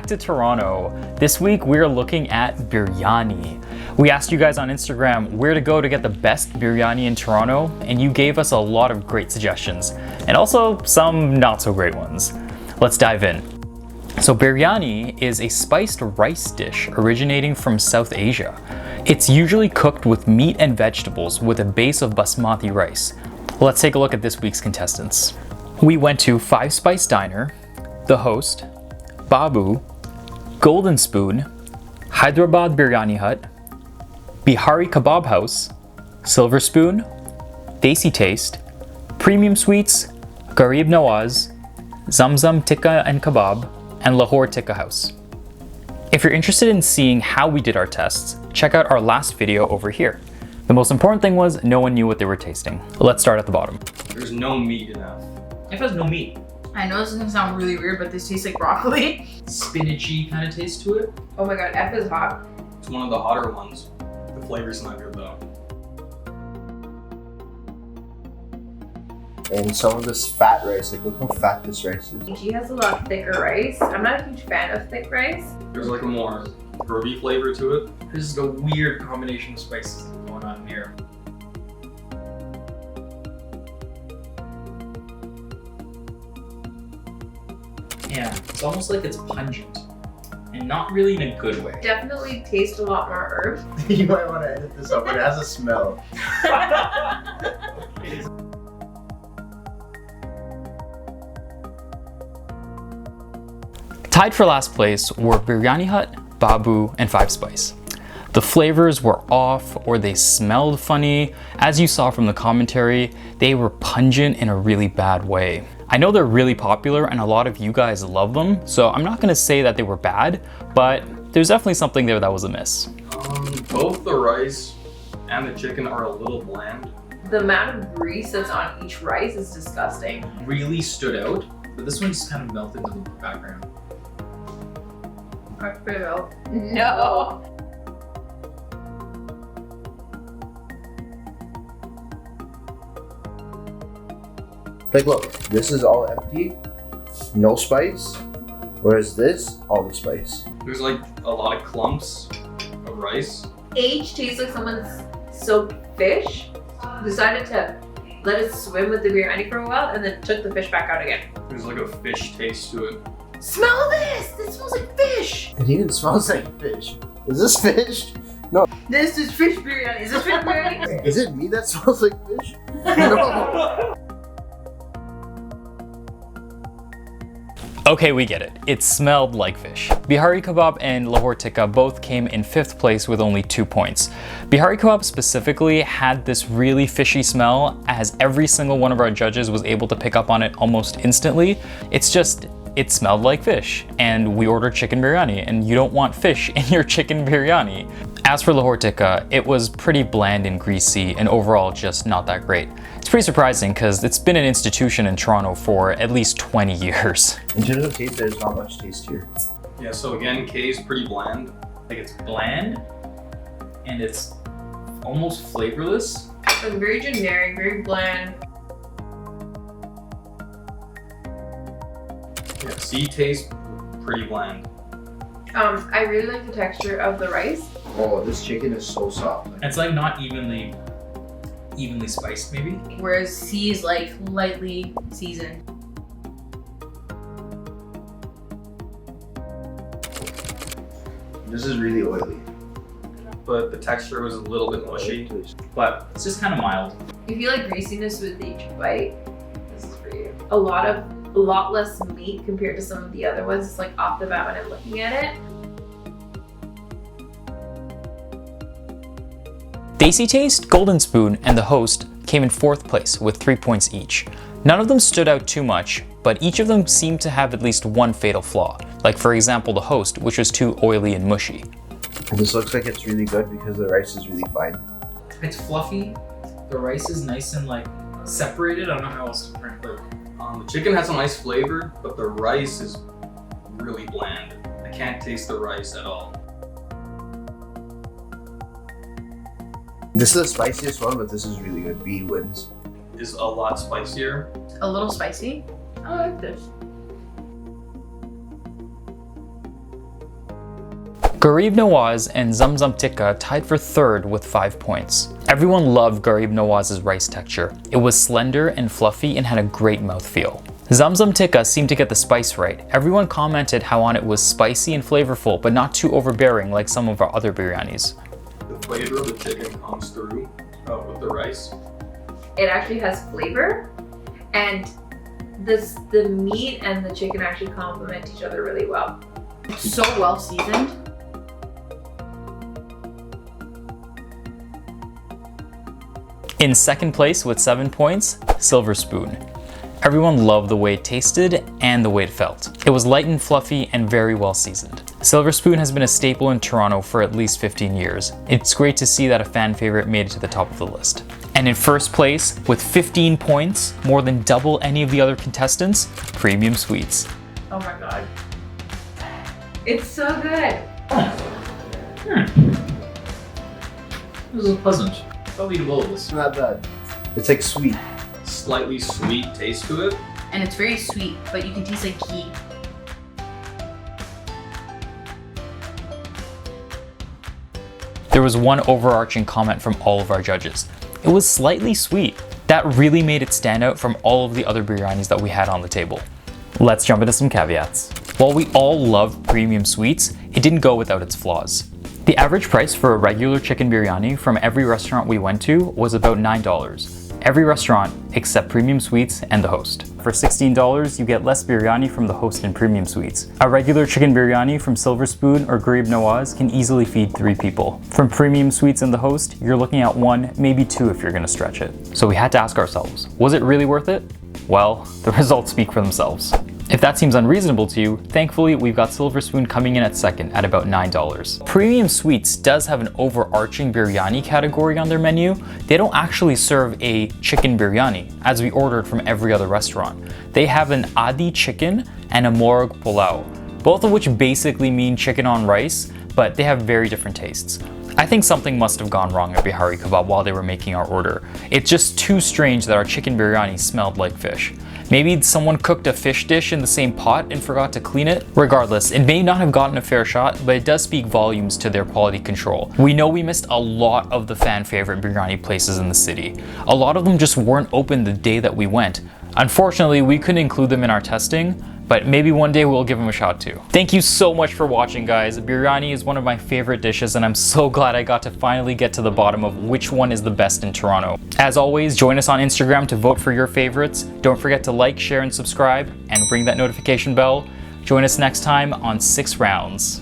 back to Toronto. This week we're looking at biryani. We asked you guys on Instagram where to go to get the best biryani in Toronto, and you gave us a lot of great suggestions, and also some not so great ones. Let's dive in. So biryani is a spiced rice dish originating from South Asia. It's usually cooked with meat and vegetables with a base of basmati rice. Let's take a look at this week's contestants. We went to Five Spice Diner, The Host, Babu, Golden Spoon, Hyderabad Biryani Hut, Bihari Kebab House, Silver Spoon, Desi Taste, Premium Sweets, Garib Nawaz, Zamzam Tikka and Kebab, and Lahore Tikka House. If you're interested in seeing how we did our tests, check out our last video over here. The most important thing was no one knew what they were tasting. Let's start at the bottom. There's no meat in F. F has no meat. I know this is gonna sound really weird, but this tastes like broccoli. Spinachy kind of taste to it. Oh my god, F is hot. It's one of the hotter ones. The flavor's not good though. And some of this fat rice, like look how fat this rice is. She has a lot thicker rice. I'm not a huge fan of thick rice. There's like a more herby flavor to it. This is a weird combination of spices going on here. Yeah, it's almost like it's pungent, and not really in a good way. Definitely taste a lot more herbs. You might want to edit this up, but it has a smell. Tied for last place were Biryani Hut, Babu, and Five Spice. The flavors were off or they smelled funny. As you saw from the commentary, they were pungent in a really bad way. I know they're really popular and a lot of you guys love them, so I'm not gonna say that they were bad, but there's definitely something there that was amiss. Both the rice and the chicken are a little bland. The amount of grease that's on each rice is disgusting. Really stood out, but this one just kind of melted into the background. I feel. No. Like look, this is all empty, no spice, whereas this, all the spice. There's like a lot of clumps of rice. H tastes like someone's soaked fish, decided to let it swim with the biryani for a while, and then took the fish back out again. There's like a fish taste to it. Smell this! This smells like fish! It even smells like fish. Is this fish? No. This is fish biryani. Is this fish biryani? Is it me that smells like fish? No. Okay, we get it. It smelled like fish. Bihari Kebab and Lahore Tikka both came in 5th place with only 2 points. Bihari Kebab specifically had this really fishy smell, as every single one of our judges was able to pick up on it almost instantly. It smelled like fish, and we ordered chicken biryani, and you don't want fish in your chicken biryani. As for Lahore Tikka, it was pretty bland and greasy, and overall just not that great. It's pretty surprising because it's been an institution in Toronto for at least 20 years. In terms of taste, there's not much taste here. Yeah, so again, K is pretty bland. Like it's bland, and it's almost flavorless. Like very generic, very bland. Yeah, C tastes pretty bland. I really like the texture of the rice. Oh, this chicken is so soft. It's like not evenly spiced, maybe. Whereas C is like lightly seasoned. This is really oily. But the texture was a little bit mushy. But it's just kind of mild. If you like greasiness with each bite, this is for you. A lot less meat compared to some of the other ones. It's like off the bat when I'm looking at it. Desi Taste, Golden Spoon, and The Host came in 4th place with 3 points each. None of them stood out too much, but each of them seemed to have at least one fatal flaw, like for example The Host, which was too oily and mushy. This looks like it's really good because the rice is really fine. It's fluffy. The rice is nice and like separated. I don't know how else to put it. The chicken has a nice flavor, but the rice is really bland. I can't taste the rice at all. This is the spiciest one, but this is really good. B wins. Is a lot spicier. A little spicy. I like this. Garib Nawaz and Zamzam Tikka tied for third with 5 points. Everyone loved Garib Nawaz's rice texture. It was slender and fluffy and had a great mouthfeel. Zamzam Tikka seemed to get the spice right. Everyone commented how on it was spicy and flavorful, but not too overbearing like some of our other biryanis. The flavor of the chicken comes through with the rice. It actually has flavor, and the meat and the chicken actually complement each other really well. It's so well seasoned. In second place with 7 points, Silver Spoon. Everyone loved the way it tasted and the way it felt. It was light and fluffy and very well seasoned. Silver Spoon has been a staple in Toronto for at least 15 years. It's great to see that a fan favorite made it to the top of the list. And in first place, with 15 points, more than double any of the other contestants, Premium Sweets. Oh my god. It's so good. This is pleasant. I'll eat a bowl of this. It's not bad. It's like sweet. Slightly sweet taste to it. And it's very sweet, but you can taste like ghee. There was one overarching comment from all of our judges. It was slightly sweet. That really made it stand out from all of the other biryanis that we had on the table. Let's jump into some caveats. While we all love Premium Sweets, it didn't go without its flaws. The average price for a regular chicken biryani from every restaurant we went to was about $9. Every restaurant except Premium Sweets and the host. For $16, you get less biryani from the host and Premium Sweets. A regular chicken biryani from Silver Spoon or Garib Nawaz can easily feed 3 people. From Premium Sweets and the host, you're looking at 1, maybe 2 if you're gonna stretch it. So we had to ask ourselves, was it really worth it? Well, the results speak for themselves. If that seems unreasonable to you, thankfully we've got Silver Spoon coming in at second at about $9. Premium Sweets does have an overarching biryani category on their menu. They don't actually serve a chicken biryani, as we ordered from every other restaurant. They have an Adi chicken and a Morg pulao, both of which basically mean chicken on rice, but they have very different tastes. I think something must have gone wrong at Bihari Kebab while they were making our order. It's just too strange that our chicken biryani smelled like fish. Maybe someone cooked a fish dish in the same pot and forgot to clean it. Regardless, it may not have gotten a fair shot, but it does speak volumes to their quality control. We know we missed a lot of the fan favorite biryani places in the city. A lot of them just weren't open the day that we went. Unfortunately, we couldn't include them in our testing, but maybe one day we'll give them a shot too. Thank you so much for watching, guys. Biryani is one of my favorite dishes, and I'm so glad I got to finally get to the bottom of which one is the best in Toronto. As always, join us on Instagram to vote for your favorites. Don't forget to like, share, and subscribe, and ring that notification bell. Join us next time on 6 Rounds.